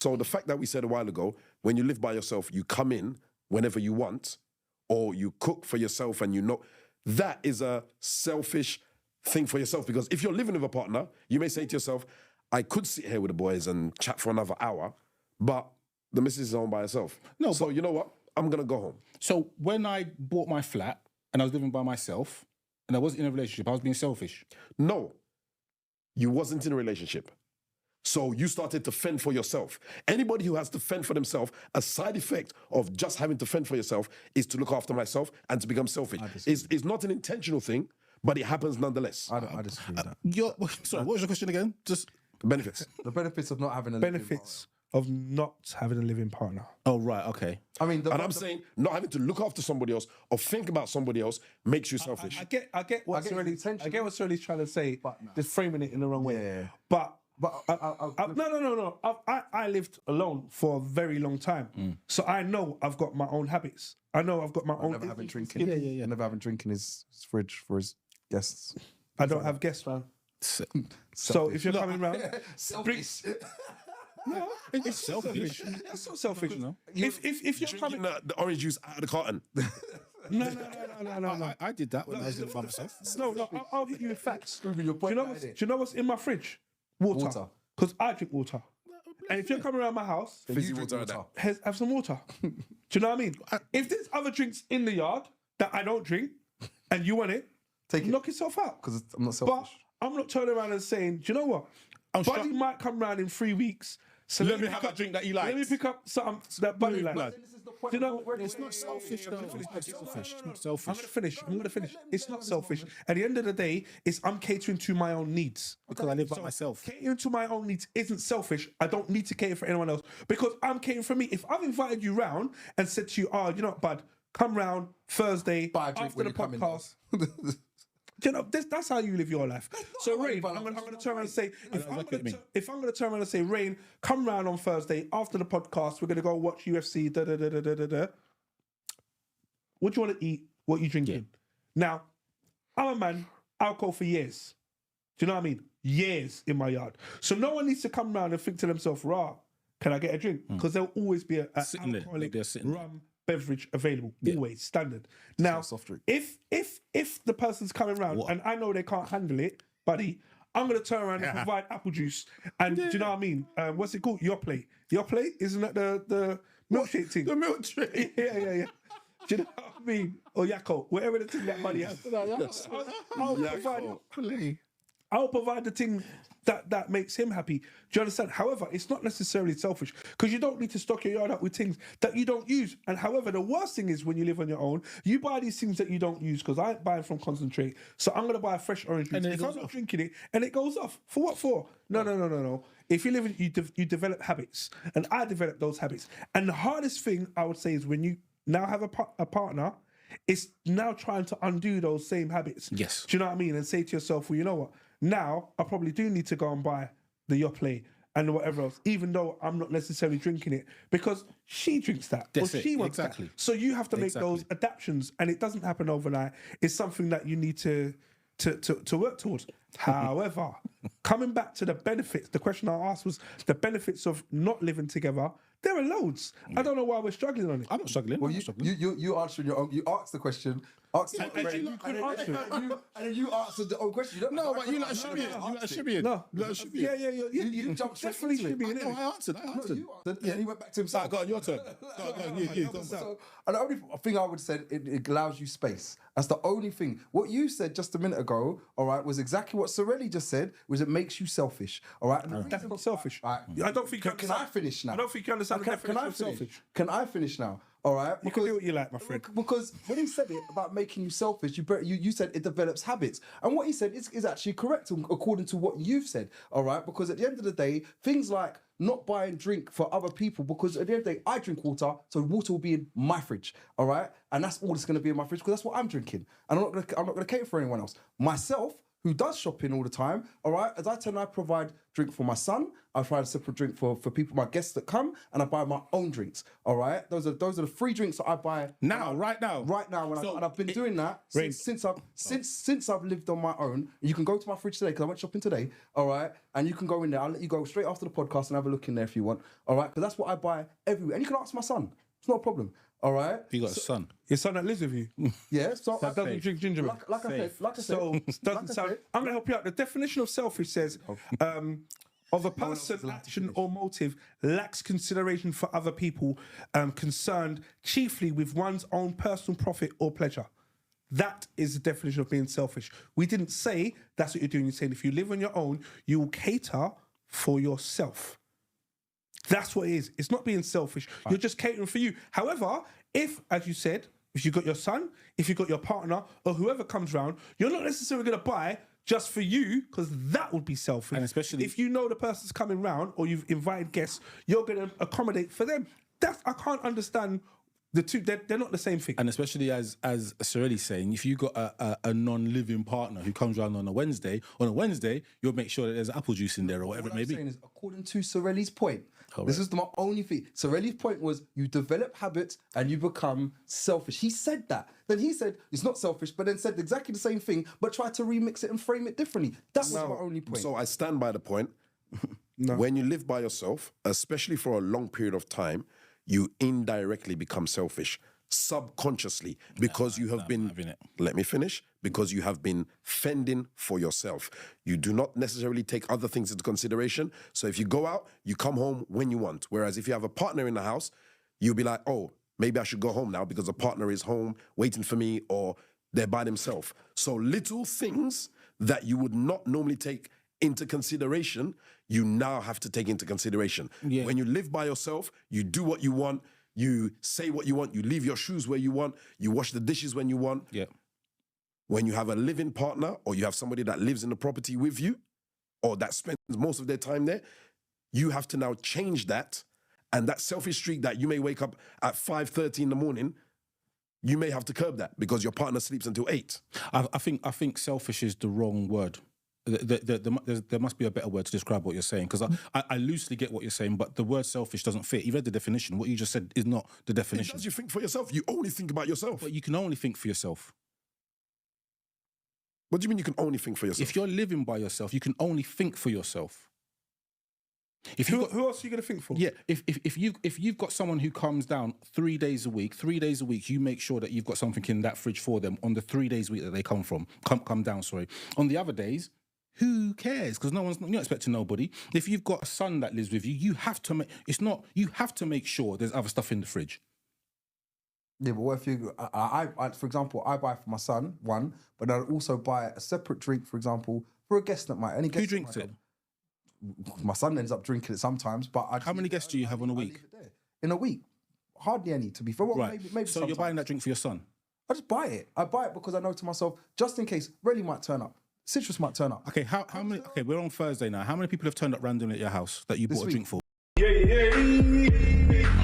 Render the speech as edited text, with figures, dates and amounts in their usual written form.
So the fact that we said a while ago, when you live by yourself, you come in whenever you want, or you cook for yourself and you know, that is a selfish thing for yourself. Because if you're living with a partner, you may say to yourself, I could sit here with the boys and chat for another hour, but the missus is home by herself. No, so you know what? I'm going to go home. So when I bought my flat and I was living by myself and I wasn't in a relationship, I was being selfish. No, you wasn't in a relationship. So you started to fend for yourself. Anybody who has to fend for themselves, a side effect of just having to fend for yourself is to look after myself and to become selfish. It's not an intentional thing, but it happens nonetheless. I disagree with that. Sorry, what was your question again? Just benefits. The benefits of not having a benefits of not having a living partner. Oh, right, okay. I mean, I'm saying not having to look after somebody else or think about somebody else makes you selfish. I get what Sirelli's trying to say, but just framing it in the wrong way. Yeah. But no. I lived alone for a very long time, so I know I've got my own habits. I know I've got my own. Never having drinking. Yeah. Never having drinking his fridge for his guests. I don't have guests, man. So if you're coming round, selfish. No, it's selfish. It's not selfish, no. If you're coming, the orange juice out of the carton. No. I did that when I was living by myself. No, I'll hit you with facts. Do your point, you know what's in my fridge? Water. Because I drink water. And if you're coming around my house, Fizzy water. have some water. Do you know what I mean? If there's other drinks in the yard that I don't drink and you want it, knock yourself out. Because I'm not selfish. But I'm not turning around and saying, do you know what? Buddy might come round in 3 weeks. So let me have a drink that you like. Let me pick up something that Buddy likes. You know, it's not selfish though. It's not selfish. It's not selfish. I'm gonna finish. It's not selfish. At the end of the day, I'm catering to my own needs. Because I live by myself. Catering to my own needs isn't selfish. I don't need to cater for anyone else because I'm catering for me. If I've invited you round and said to you, you know what, bud, come round Thursday after the podcast. You know, that's how you live your life. So, Rain, I'm going to turn around and say, if I'm going to turn around and say, Rain, come round on Thursday after the podcast, we're going to go watch UFC, What do you want to eat? What are you drinking? Yeah. Now, I'm a man, alcohol for years. Do you know what I mean? Years in my yard. So no one needs to come round and think to themselves, can I get a drink? Because there'll always be an alcoholic rum beverage available, always standard. Now, if the person's coming around and I know they can't handle it, buddy, I'm gonna turn around and provide apple juice. And do you know what I mean? What's it called? Your plate. Your plate, isn't that the milkshake thing? The milkshake. Yeah. Do you know what I mean? Or Yakko, whatever the thing that buddy has. I'll provide the thing that makes him happy. Do you understand? However, it's not necessarily selfish because you don't need to stock your yard up with things that you don't use. And however, the worst thing is when you live on your own, you buy these things that you don't use because I ain't buying from concentrate. So I'm going to buy a fresh orange juice. If I'm not drinking it and it goes off, for what for? No. If you live, you develop habits. And I develop those habits. And the hardest thing I would say is when you now have a partner, it's now trying to undo those same habits. Yes. Do you know what I mean? And say to yourself, well, you know what? Now, I probably do need to go and buy the Your Play and whatever else, even though I'm not necessarily drinking it, because she drinks that or she wants that. So you have to make those adaptations, and it doesn't happen overnight. It's something that you need to work towards. However, coming back to the benefits, the question I asked was the benefits of not living together. There are loads. I don't know why we're struggling on it. I'm not struggling. Well, you answered your own. You asked the question. And then you answered the own question. No, but you like Shibian. No. Yeah. You jumped straight definitely into it. Shibian. No, I answered. And he went back to himself. Go on, your turn. Go on. So, and the only thing I would say, it allows you space. That's the only thing. What you said just a minute ago, all right, was exactly what Sirelli just said, was it makes you selfish, all right? That's not selfish. Right. I don't think. Can I finish now? I don't think you understand the definition of selfish. Can I finish now? All right, you can do what you like, my friend. Because when he said it about making you selfish, you said it develops habits, and what he said is actually correct according to what you've said. All right, because at the end of the day, things like not buying drink for other people, because at the end of the day, I drink water, so water will be in my fridge. All right, and that's all that's going to be in my fridge because that's what I'm drinking, and I'm not going to cater for anyone else. Myself, who does shopping all the time, all right, as I provide drink for my son, I provide a separate drink for people, my guests that come, and I buy my own drinks, all right? Those are the free drinks that I buy Right now. And I've been doing that since I've lived on my own. You can go to my fridge today, because I went shopping today, all right? And you can go in there. I'll let you go straight after the podcast and have a look in there if you want, all right? Because that's what I buy everywhere. And you can ask my son. It's not a problem. All right. You got a son. Your son that lives with you. Yeah. So That doesn't drink ginger ale. like I said. So doesn't sound. I'm gonna help you out. The definition of selfish says of a person's action or motive lacks consideration for other people, concerned chiefly with one's own personal profit or pleasure. That is the definition of being selfish. We didn't say that's what you're doing. You're saying if you live on your own, you will cater for yourself. That's what it is. It's not being selfish. You're just catering for you. However, if, as you said, if you got your son, if you got your partner, or whoever comes round, you're not necessarily going to buy just for you, because that would be selfish. And especially if you know the person's coming round or you've invited guests, you're going to accommodate for them. I can't understand the two. They're not the same thing. And especially as Sirelli's saying, if you got a non-living partner who comes round on a Wednesday, you'll make sure that there's apple juice in there or whatever it may be. Saying is, according to Sirelli's point, this is my only thing. Sirelli's point was you develop habits and you become selfish. He said that. Then he said it's not selfish, but then said exactly the same thing, but tried to remix it and frame it differently. That was my only point. So I stand by the point. When you live by yourself, especially for a long period of time, you indirectly become selfish, subconsciously, because you have been, let me finish, because you have been fending for yourself. You do not necessarily take other things into consideration. So if you go out, you come home when you want. Whereas if you have a partner in the house, you'll be like, oh, maybe I should go home now because the partner is home waiting for me, or they're by themselves. So little things that you would not normally take into consideration, you now have to take into consideration. Yeah. When you live by yourself, you do what you want, you say what you want, you leave your shoes where you want, you wash the dishes when you want. Yeah. When you have a living partner, or you have somebody that lives in the property with you, or that spends most of their time there, you have to now change that. And that selfish streak that you may wake up at 5:30 in the morning, you may have to curb that because your partner sleeps until 8. I think selfish is the wrong word. There must be a better word to describe what you're saying, because I loosely get what you're saying, but the word selfish doesn't fit. You read the definition. What you just said is not the definition. It does you think for yourself. You only think about yourself. But you can only think for yourself. What do you mean you can only think for yourself? If you're living by yourself, you can only think for yourself. Who else are you going to think for? Yeah, if you've got someone who comes down 3 days a week, you make sure that you've got something in that fridge for them on the 3 days a week that they come down. On the other days, who cares? Because you're not expecting nobody. If you've got a son that lives with you, you have to make sure there's other stuff in the fridge. Yeah, but what if you, for example, I buy for my son one, but I'll also buy a separate drink, for example, for a guest that might. Any guest Who drinks it? My son ends up drinking it sometimes, but How many guests do you have on a week? In a week, hardly any. To be fair, Right. maybe So sometimes. you're buying that drink for your son? I just buy it. I buy it because I know to myself, just in case, Relly might turn up, Citrus might turn up. Okay, how many? Okay, we're on Thursday now. How many people have turned up randomly at your house that you bought a week? drink for? Yeah.